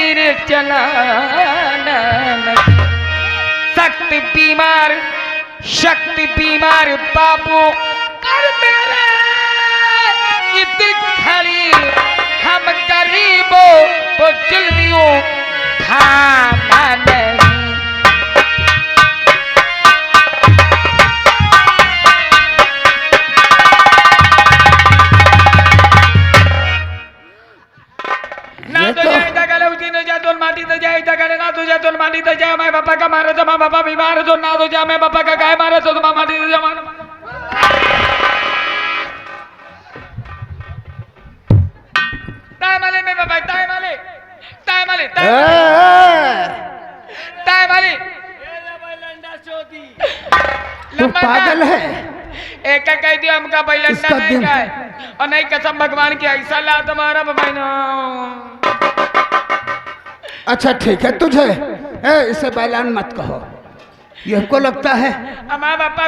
तीर चलाना शक्ति बीमार बाबू और मेरे खड़ी हम गरीबों को जुल्मियों खाना नहीं। ना तो जाए दगले उठी न जा तो माटी तो जाए दगले ना तो जा तो माटी तो जाए मैं पापा का मारे तो माँ पापा बीमार तो ना तो जा मैं पापा का गाय मारे तो माँ माटी तो जा ताय माले में पापा ताय माले तू पागल है। एक का कह दिया हमका बैलंडा नहीं का है और नहीं कसम भगवान की ऐसा ला तुम्हारा बहना। अच्छा ठीक है तुझे इसे बैलान मत कहो, ये हमको लगता है माँ बापा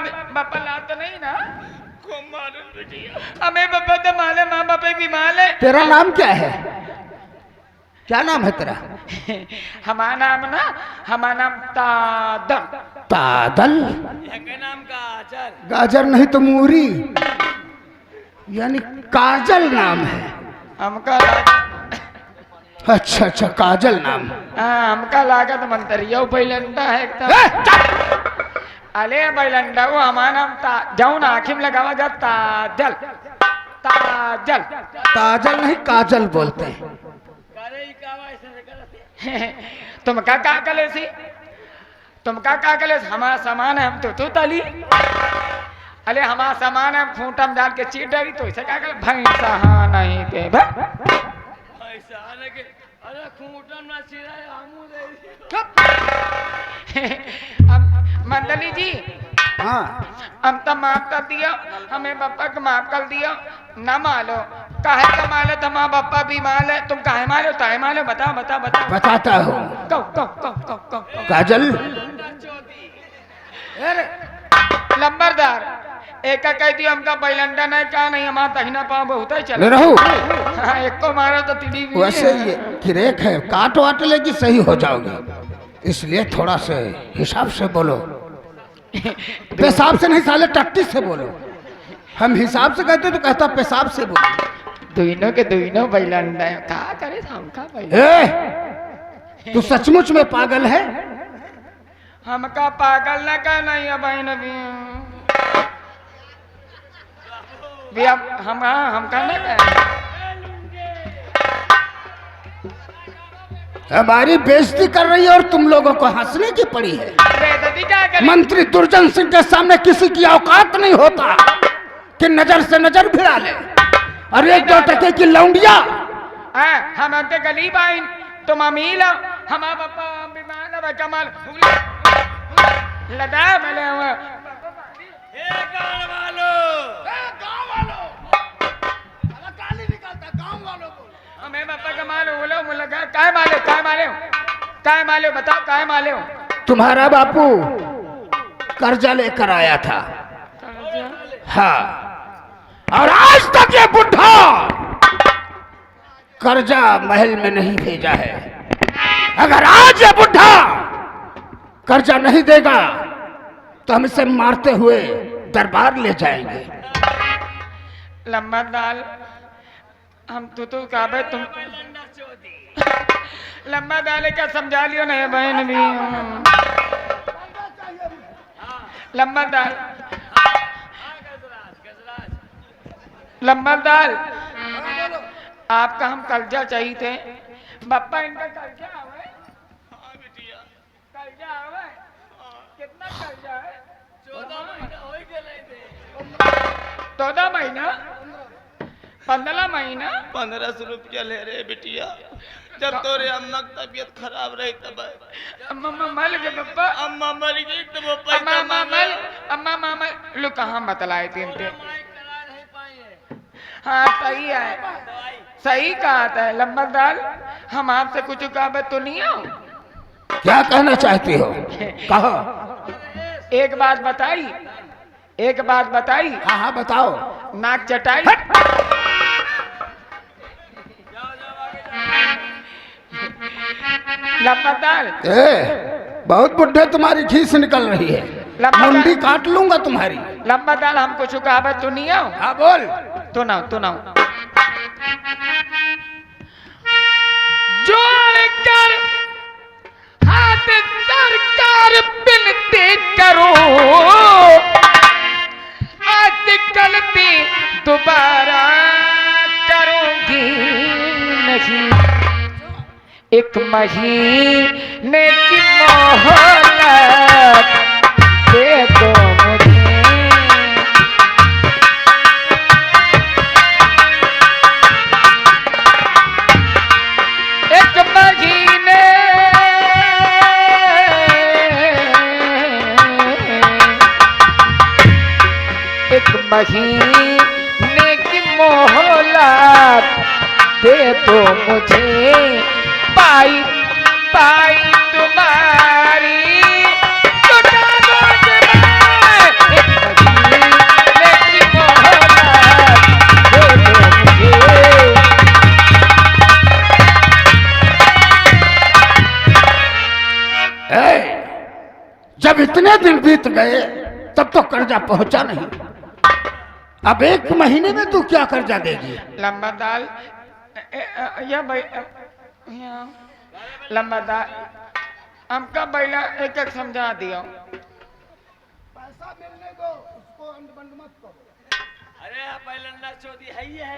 ला तो नहीं ना हमें पापा तो माले माँ बापा भी माले। तेरा नाम क्या है? क्या नाम है तेरा? हमारा नाम तादल। तादल? नाम गाजर। गाजर नहीं तो मूरी, यानी काजल नाम है हमका। अच्छा अच्छा काजल नाम। हमका लागत मंतरिया बैलंडा है एकदम। अरे बैलंडा वो हमारा नाम जाऊँ ना आखिर लगावा जा ताजल। ताजल ताजल नहीं काजल बोलते हैं। तुम का कले सी हमारा सामान है हम तो ताली। अरे हमारा सामान है हम खूंटा में डाल के चीट डाली तो इसे क्या करे भैंसा हाँ नहीं के मंडली जी। हाँ हम तो माफ कर दिया, हमें पापा को माफ कर दिया। न मालो काहे का मालो तो माँ पापा भी माल है। तुम काहे मालो ताहे मालो बताओ बताओ बताओ। बताता हूँ। काजल लंबरदार एक का कह दिया हमका बैलंडा नहीं का नहीं हमारा तहिना पाँव बहुत ही चल रहू। हाँ एक को मारो तो तिड़ी भी वैसे ये किरेक है, काट वाट लेगी सही हो जाओगी, इसलिए थोड़ा से हिसाब से बोलो। पेशाब से नहीं साले टट्टी से बोलो। हम हिसाब से कहते तो कहता पेशाब से बोलो। दोनों के दोनों बैलंडा है कहा करे हमका बैलंडा। तू सचमुच में पागल है? हमका पागल न का नहीं है बहन भी हमका न कह। हमारी बेइज्जती कर रही है और तुम लोगों को हंसने की पड़ी है। मंत्री दुर्जन सिंह के सामने किसी की औकात नहीं होता कि नजर से नजर भिड़ा ले। और एक दो टके की लौंडिया हम आपके गरीब आई तुम अमीर हो। हमारा पापा बीमार कमाल लदा मिले हुए हमें पापा का माल बोलो मुझे काय माले बताओ काय माले हो। तुम्हारा बापू कर्जा लेकर आया था। हाँ और आज तक ये बुढ़ा कर्जा महल में नहीं भेजा है। अगर आज ये बुढ़ा कर्जा नहीं देगा तो हम इसे मारते हुए दरबार ले जाएंगे। लंबा दाल हम तो काबे तुम लंबा दाल क्या समझा लियो नहीं बहन भी। लंबा दाल आपका हम कर्जा चाहिए थे बापा इनका कर्जा आवे। कर्जा आवे कितना कर्जा है? 14 महीना 15 महीना 1500 रुपया ले रहे बिटिया। जब तोरे अम्मा की तबीयत खराब रही तब अम्मा मल के पापा अम्मा मर गई तो वो अम्मा मामा लो कहाँ बतलाए थे इनके। हाँ सही है सही कहा था लंबा दाल। हम आपसे कुछ कहा तो नहीं आओ। क्या कहना चाहती हो? कहो। एक बात बताई। हाँ हाँ बताओ। नाक चटाई। लंबा दाल बहुत बुढ़े तुम्हारी खीस निकल रही है, लंबा मुंडी काट लूंगा तुम्हारी। लंबा दाल हमको चुकावत तो नहीं आओ। हाँ बोल। तो ना जोड़ कर हाथ सरकार बिनती करो, आज गलती दोबारा करूंगी नहीं। एक महीने की मोहलत दे दो मुझे। एक महीने की मोहलत दे दो मुझे। पाई तुम्हारी लुटा दूंगी मैं। एक महीने की मोहलत दे दो मुझे। जब इतने दिन बीत गए तब तो कर्जा पहुंचा नहीं, अब 1 महीने में तू क्या कर्जा देगी? लंबा दाल या भाई लंबा दाल हमका बैला एक समझा दिया। पैसा मिलने को उसको अंड बंड मत करो। अरे बैलंडा चोदी है ही है।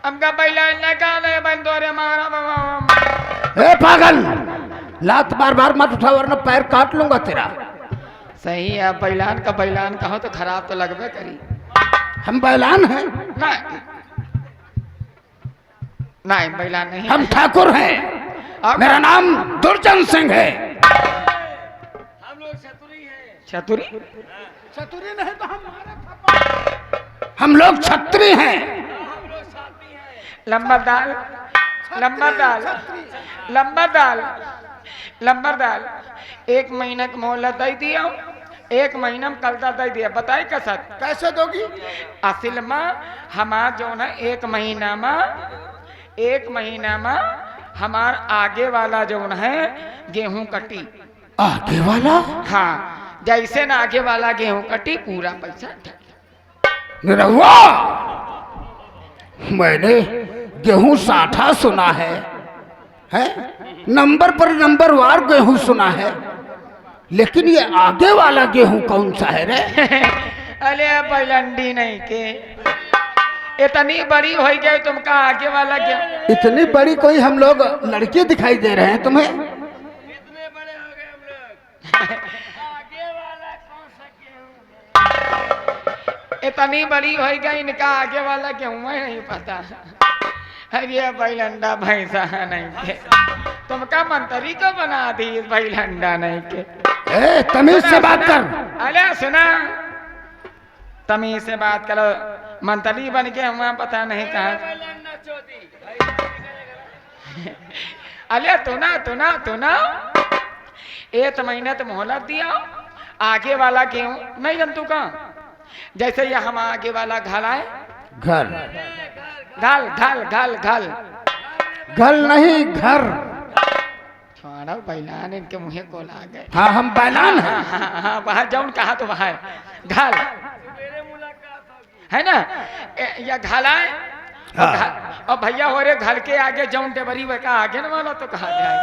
हमका बैला निकाले बंदोरे मारा बाबा। ए पागल, लात बार बार मत उठा वरना पैर काट लूंगा तेरा। सही है, बैलान कहो तो खराब तो लगबे करी। हम बैलान हैं? नहीं बैलान नहीं, हम ठाकुर हैं। मेरा नाम दुर्जन सिंह है। हम लोग चतुरी हैं। चतुरी चतुरी नहीं तो हम लोग छत्री हैं। लंबा दाल लंबा दाल 1 महीना की मोहलत दे दिया। 1 महीना में कर्जा दे दिया। बताई कैसे दोगी? असल में हमार जो है 1 महीना में हमार आगे वाला जो है गेहूं कटी। आगे वाला? हाँ, जैसे ना आगे वाला गेहूं कटी पूरा पैसा निरहुआ, मैंने गेहूं साठा सुना है? नंबर पर नंबर वार गेहूं सुना है, लेकिन ये आगे वाला गेहूं कौन सा है रे? अरे बैलंडी नहीं के इतनी बड़ी हो गई तुमका आगे वाला गेहूं। इतनी बड़ी कोई हम लोग लड़के दिखाई दे रहे हैं तुम्हें? कितने बड़े हो गए हम लोग। आगे वाला कौन सा गेहूं? इतनी बड़ी हो गई इनका आगे वाला गेहूं नहीं पता। अरे बैलंडा भैंसा नहीं के तुमका मंत्री को बना दी बैलंडा नहीं के। तमीज से बात कर। अरे सुना, तमीज से बात करो। मंत्री बन के हम पता नहीं कहाँ। अरे तू ना 1 महीना तो मोहलत दिया। आगे वाला गेहूं नहीं जनतू का, जैसे ये हम आगे वाला घल आए घल नहीं घर। छोड़ा बैलान, इनके मुँह को ला गए। हाँ हम बैलान हैं। हाँ वहाँ जाऊन कहा तो वहाँ घल है ना, या घल आए। और भैया हो रे घर के आगे जाऊन डेबरी वे का आगे न वाला तो कहा जाए।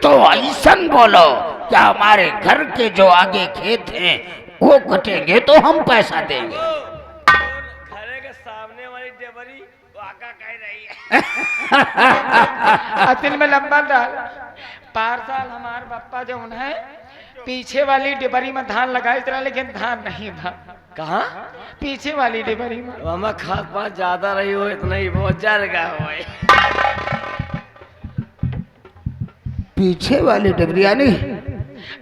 तो ऐसा बोलो कि हमारे घर के जो आगे खेत हैं वो कटेंगे तो हम पैसा देंगे। घरे के सामने वाली डेबरी वाका कह रही है। असल में लंबा दाल पार साल हमारे पापा जो है पीछे वाली डिबरी में धान लगाई तरह, लेकिन धान नहीं था। कहाँ? पीछे वाली डिबरी में। मामा खाद पात ज्यादा रही हो, इतना ही बहुत जाएगा हो। पीछे वाली डिबरिया नहीं?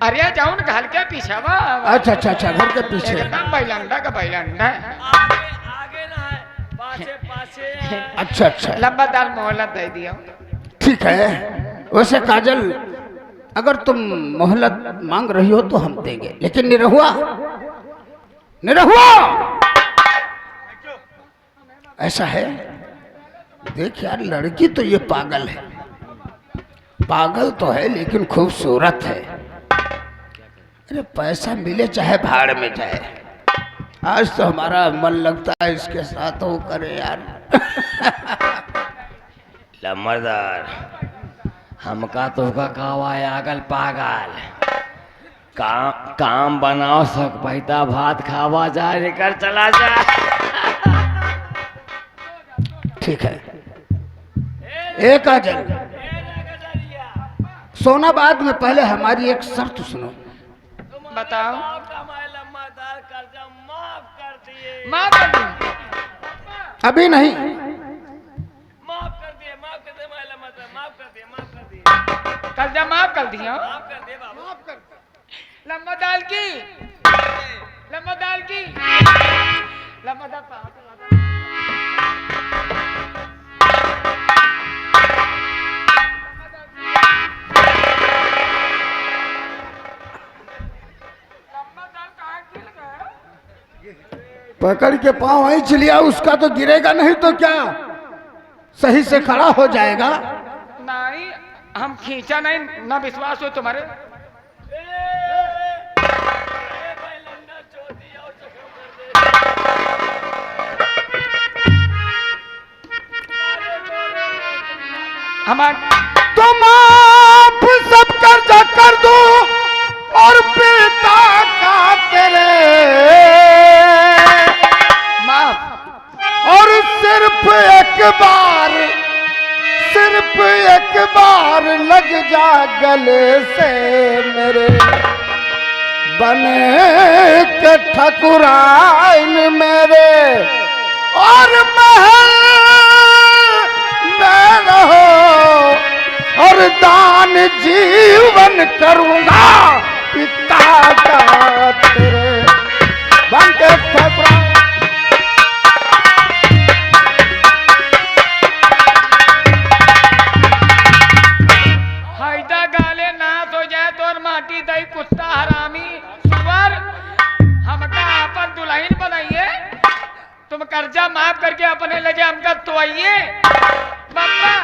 अरे जाऊन घर के पीछे। अच्छा घर के पीछे। बैलंडा का बैलंडा आगे ना है, पाछे। अच्छा लंबा दाल मोहलत दे दिया। ठीक है। वैसे काजल, अगर तुम मोहलत मांग रही हो तो हम देंगे, लेकिन निरहुआ ऐसा है देख यार, लड़की तो ये पागल है, पागल तो है लेकिन खूबसूरत है। अरे पैसा मिले चाहे भाड़ में जाए, आज तो हमारा मन लगता है इसके साथ वो करे यार। लम्बरदार, हमका तो का कावा आगल पागल, काम बनाओ, सक पैता भात खावा जा, लेकर चला जा। ठीक है, एक आजल सोना, बाद में पहले हमारी एक शर्त सुनो। बताओ। लम्बरदार कर्जा माफ कर दिए, माफ कर दूं? अभी नहीं, माफ कर दिए, माफ कर दिए, लम्बरदार माफ कर दिए, माफ कर दिए, कर्जा माफ कर दिया। माफ कर दिए बाबू। लंबा दाल की, लंबा दाल की, लंबा दाल पा। पकड़ के पाँव वहीं चलिया, उसका तो गिरेगा नहीं तो क्या, सही से खड़ा हो जाएगा। नहीं, हम खींचा नहीं, ना विश्वास हो तुम्हारे। हमार तुम आप सब कर्जा कर दो और पिता का तेरे, माफ। और सिर्फ एक बार लग जा गले से मेरे, बने के ठकुराइन मेरे, और महल में रहो, और दान जीवन करूंगा पिता का तेरे, बन के ठकुराइन। हैदा गाले नाश हो जाए तो और माटी दई कुत्ता हरामी सुअर, हमका अपन दुल्हन बनाइए, तुम कर्जा माफ करके अपने लगे हमका तो आइए। बाबा,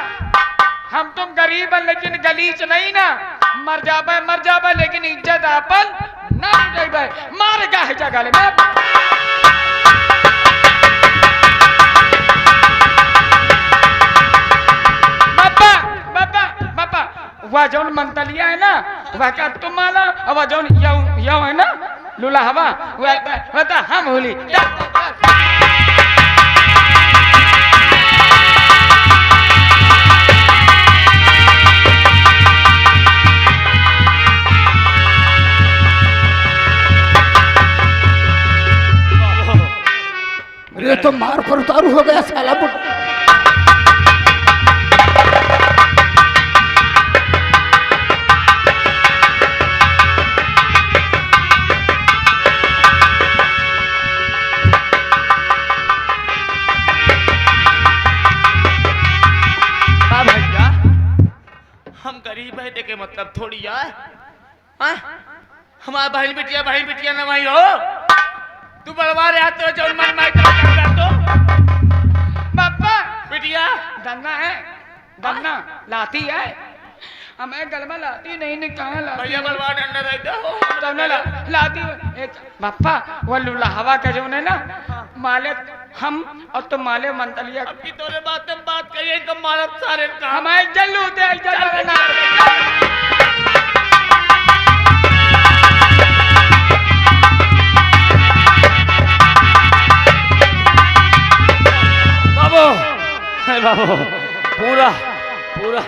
हम तुम गरीब हैं लेकिन गलीच नहीं ना, मर जाबे लेकिन इज्जत आपन ना जाबे, मारेगा है जगह में। वह जौन मंतलिया है ना, वह का तुम माला, और वह जौन यौ है ना लूला हवा, वह तो हम होली। ये तो मार पर उतारू हो गया साला बुट। गरीब है देखे मतलब थोड़ी यार, हमारा बहन बिटिया न वही हो, तू बलवा रहे तो जो मन मार तो पापा बिटिया दन्ना है, दन्ना लाती है, हमें गलमा लाती नहीं निकाल भैया बलवा डंडा रहता हो दन्ना लाती एक पापा, वो लूला हवा का जो है ना माले हम और तुम माले मंतलिया अब की तोरे बात करिए कम मारब सारे का हमें जल्लू दे ना। बाबू, बाबू पूरा पूरा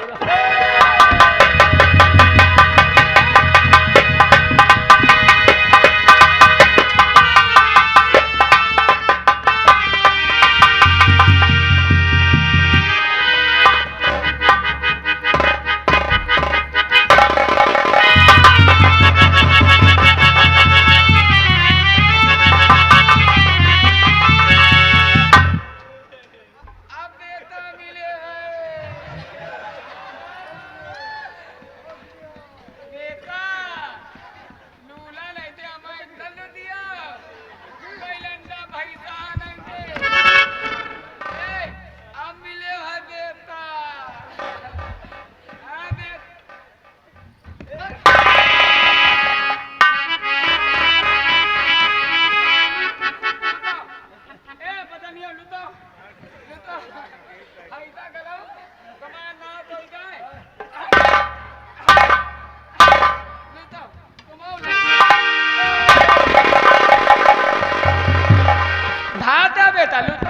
पैसा गलाओ कमा ना तो गए नहीं तो कमाओ धाता बेटा लूट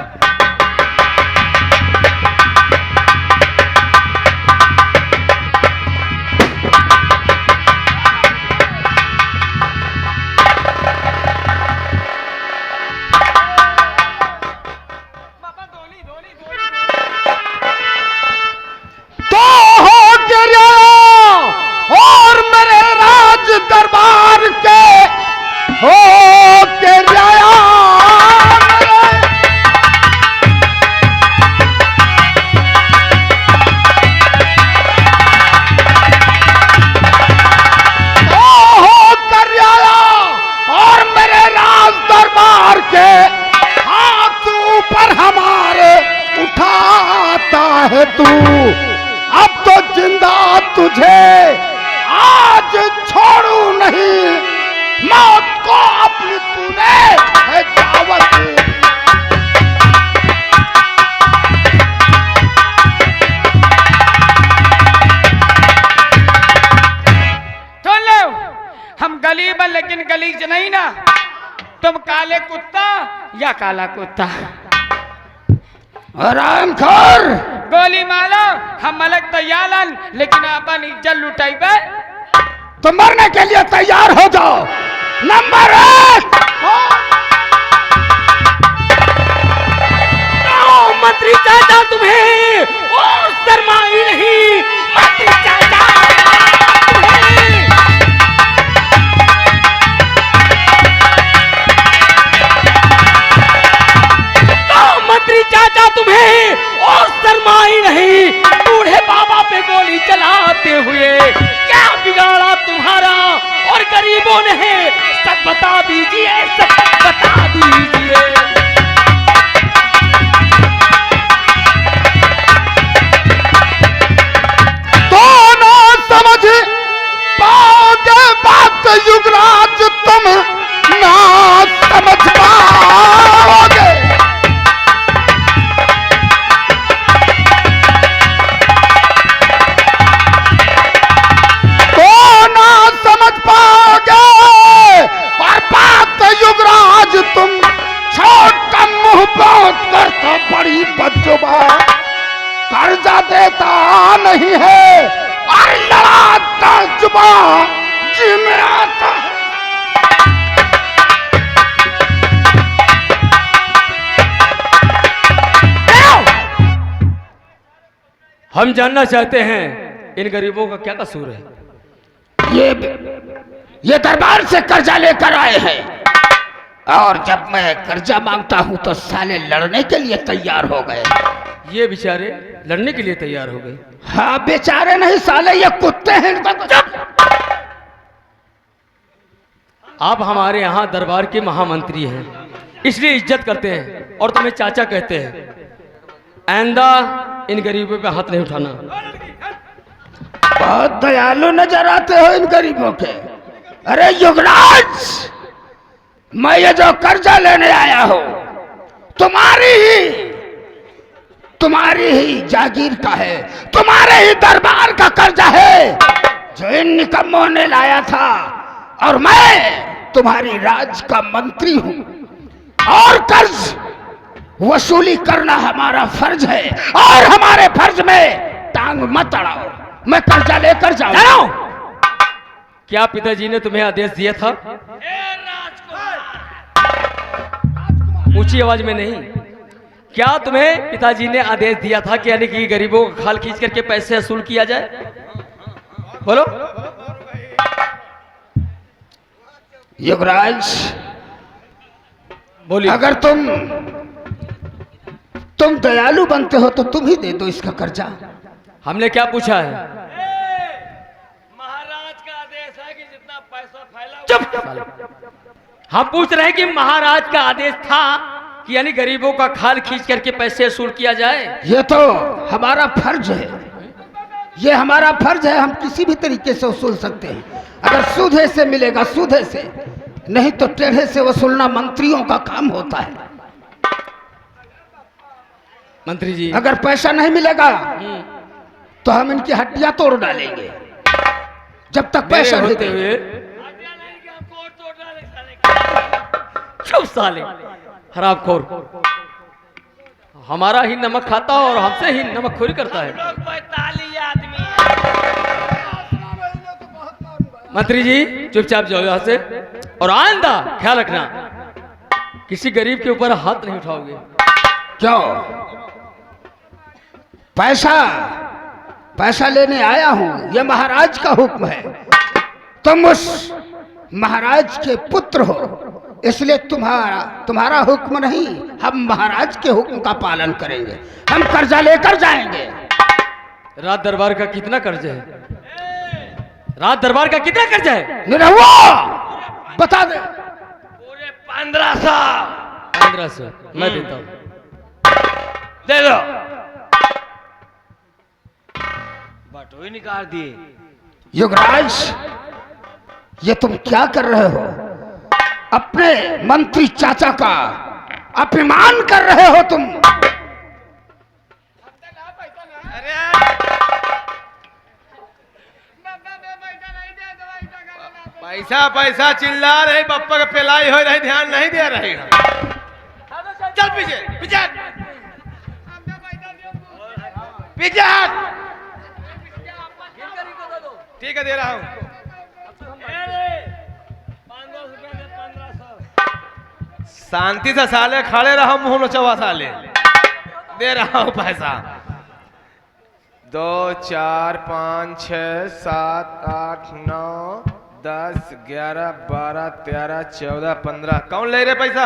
दरबार के हो के राया हो कर आया और मेरे राज दरबार के हाथ ऊपर हमारे उठाता है तू। अब तो जिंदा तुझे आज छोड़ू नहीं, मौत को अपनी तूने है दावत। सुन लो हम गलीब हैं लेकिन गलीज नहीं ना। तुम काले कुत्ता या काला कुत्ता आराम कर। गोली मारो हम मलक तैयार लेकिन अपन इज्जत लुटाइबे। तो मरने के लिए तैयार हो जाओ। नंबर 1 मंत्री चाचा तुम्हें और शर्माई नहीं। मंत्री चाचा तुम्हें मंत्री चाचा तुम्हें और शर्माई नहीं। बूढ़े बाबा पे गोली चलाते हुए क्या बिगाड़ा तुम्हारा और गरीबों ने? सच बता दीजिए, सच बता दीजिए। दोनों समझ पाओगे बात युगराज, तुम ना समझ पाओगे। समझ पाओगे और बात युगराज तुम छोट का मुंह बहुत कर तो बड़ी बदजुबा। कर्जा देता नहीं है और लड़ाता जुबा जी में आता है। हम जानना चाहते हैं इन गरीबों का क्या कसूर है। ये दरबार से कर्जा लेकर आए हैं और जब मैं कर्जा मांगता हूं तो साले लड़ने के लिए तैयार हो गए। ये बेचारे लड़ने के लिए तैयार हो गए। हाँ बेचारे नहीं साले, ये कुत्ते हैं। आप हमारे यहाँ दरबार के महामंत्री हैं इसलिए इज्जत करते हैं और तुम्हें चाचा कहते हैं। आइंदा इन गरीबों पे हाथ नहीं उठाना। बहुत दयालु नजर आते हो इन गरीबों के। अरे युगराज, मैं ये जो कर्जा लेने आया हूं तुम्हारी ही जागीर का है, तुम्हारे ही दरबार का कर्जा है जो इन निकम्मों ने लाया था। और मैं तुम्हारी राज का मंत्री हूं और कर्ज वसूली करना हमारा फर्ज है और हमारे फर्ज में टांग मत अड़ाओ। मैं कर्जा लेकर जाऊं। क्या पिताजी ने तुम्हें आदेश दिया था? ऊंची आवाज में नहीं। क्या तुम्हें पिताजी ने आदेश दिया था कि यानी कि गरीबों का खाल खींच करके पैसे वसूल किया जाए? बोलो। युगराज, बोलिए। अगर तुम दयालु बनते हो तो तुम ही दे दो इसका कर्जा। हमने क्या पूछा है? महाराज का आदेश है कि जितना पैसा फैला चुप। हम पूछ रहे हैं कि महाराज का आदेश था कि यानी गरीबों का खाल खींच करके पैसे वसूल किया जाए। ये तो हमारा फर्ज है, ये हमारा फर्ज है। हम किसी भी तरीके से वसूल सकते हैं। अगर सूधे से मिलेगा सूधे से, नहीं तो टेढ़े से वसूलना मंत्रियों का काम होता है। मंत्री जी। अगर पैसा नहीं मिलेगा तो हम इनकी हड्डियां तोड़ डालेंगे। जब तक पैसा नहीं होते हुए चुप साले हरामखोर, हमारा ही नमक खाता और हमसे ही नमकखोरी करता है। मंत्री जी चुपचाप जाओ यहाँ से, और आइंदा ख्याल रखना किसी गरीब के ऊपर हाथ नहीं उठाओगे। क्यों? पैसा लेने आया हूं, यह महाराज का हुक्म है। तुम उस महाराज के पुत्र हो, इसलिए तुम्हारा हुक्म नहीं, हम महाराज के हुक्म का पालन करेंगे। हम कर्जा लेकर जाएंगे। रात दरबार का कितना कर्ज है? रात दरबार का कितना कर्ज है? निरहुआ बता दे। पूरे 1500। 1500 मैं देता हूँ। दे दो। बटोई निकाल दिए। युवराज, ये तुम क्या कर रहे हो? अपने मंत्री चाचा का अपमान कर रहे हो तुम। पैसा पैसा चिल्ला रहे, पप्पा का पिलाई हो रही, ध्यान नहीं दे रही। चल पीछे पीछे पीछे। ठीक है दे रहा हूँ। शांति से साले खड़े रहो, मुंह नचवा साले। दे रहा हूँ पैसा। 2 4 5 6 7 8 9 10 11 12 13 14 15। कौन ले रहे पैसा?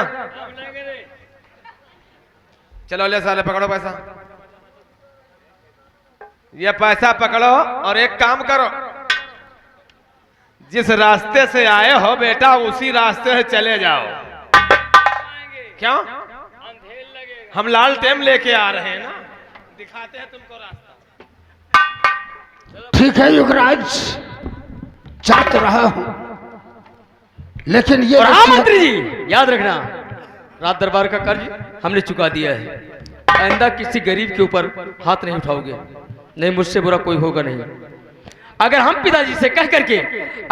चलो ले साले, पकड़ो पैसा। ये पैसा पकड़ो और एक काम करो, जिस रास्ते से आए हो बेटा उसी रास्ते से चले जाओ। क्यों? हम लाल टेम लेके आ रहे हैं ना, दिखाते हैं तुमको रास्ता। ठीक है युवराज, जा तो रहा हूं, लेकिन ये और हाँ मंत्री जी याद रखना, रात दरबार का कर्ज हमने चुका दिया है। आइंदा किसी गरीब के ऊपर हाथ नहीं उठाओगे, नहीं मुझसे बुरा कोई होगा नहीं। अगर हम पिताजी से कह करके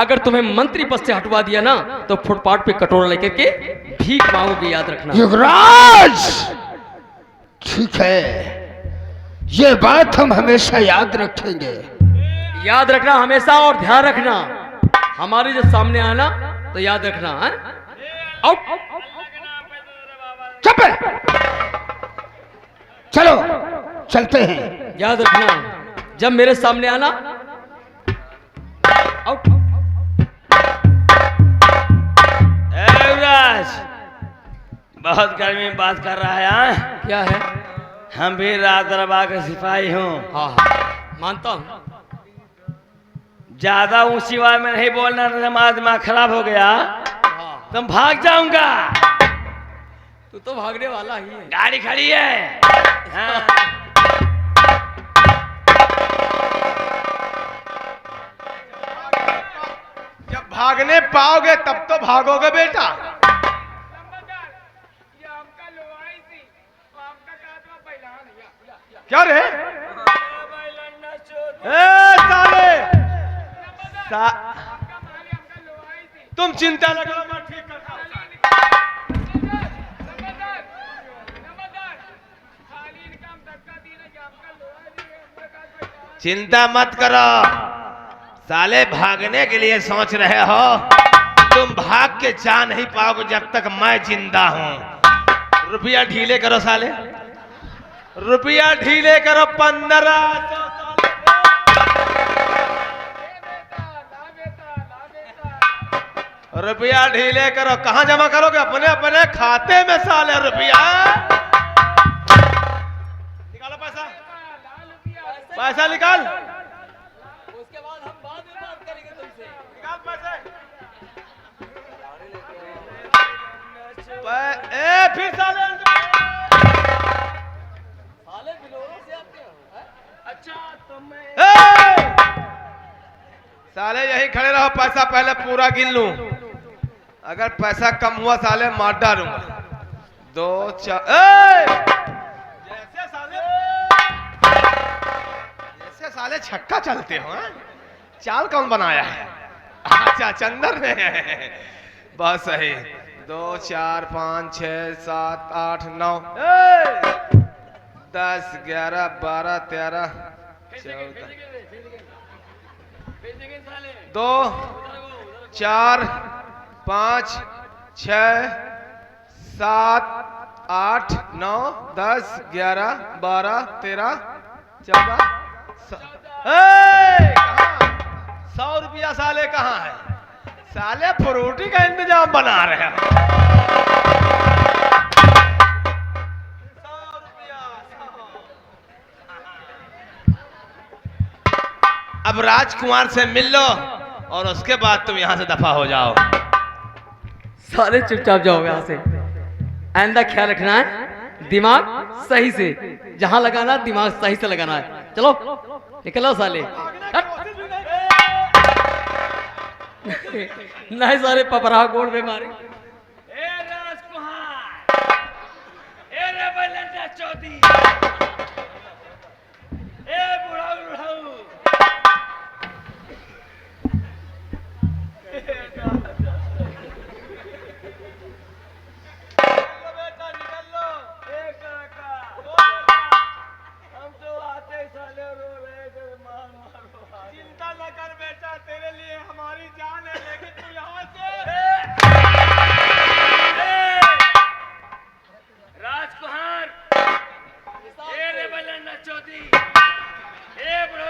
अगर तुम्हें मंत्री पद से हटवा दिया ना, तो फुटपाथ पे कटोरा लेकर के भीख मांगोगे, याद रखना। युवराज ठीक है, ये बात हम हमेशा याद रखेंगे। याद रखना हमेशा, और ध्यान रखना हमारे जब सामने आना तो याद रखना है। चुप है। चलो चलते हैं। याद रखना जब मेरे सामने आना। आउट। बहुत गर्मी में बात कर रहा है। हाँ? क्या है? हम भी रात दरबार के सिपाही हूँ। हाँ हाँ मानता हूँ। ज्यादा ऊंची आवाज में नहीं बोलना, तो हमारा दिमाग खराब हो गया। तुम भाग जाऊंगा। तू तो भागने वाला ही है। गाड़ी खड़ी है। हाँ। जब भागने पाओगे तब तो भागोगे बेटा। क्या रे? साले तुम चिंता न करो, मैं ठीक करता हूं। चिंता मत करो साले, भागने के लिए सोच रहे हो, तुम भाग के जा नहीं पाओगे जब तक मैं जिंदा हूं। रुपया ढीले करो साले, रुपया ढीले करो। 1500 रुपया ढीले करो। कहां जमा करोगे? अपने अपने खाते में साले। रुपया निकालो, पैसा पैसा निकाल। उसके बाद हम बाद में बात करेंगे तुमसे। निकाल पैसे। ए फिर साले साले यही खड़े रहो, पैसा पहले पूरा गिन लूं। अगर पैसा कम हुआ साले मार डालूंगा। 2 4 जैसे साले साले छक्का चलते हो हाँ? चाल कौन बनाया है? अच्छा चंदर ने। बस सही। 2 4 5 6 7 8 9 10 11 12 13 14 2 4 5 6 7 8 9 10 11 12 13 14 100 रुपया साले कहाँ है? साले फ्रूटी का इंतजाम बना रहे हैं। 100 रुपया 100। अब राजकुमार से मिल लो और उसके बाद तुम यहाँ से दफा हो जाओ। साले चुपचाप जाओ यहाँ से। आइंदा ख्याल रखना है, दिमाग सही से जहां लगाना, दिमाग सही से लगाना है। चलो निकलो साले। हट। नहीं सारे पपरा गोड़ पे मारे। ए राजकुमार, ए रे बलंदा चौधरी, ए बुढ़ाऊ बेटा निकल लो। ए काका, हम तो आते साले रो रहे थे, मारो। चिंता न कर बेटा, तेरे लिए हमारी जान है, लेकिन तू यहाँ से राजकुमार, ए रे बलंदा चौधरी, ए बुढ़ा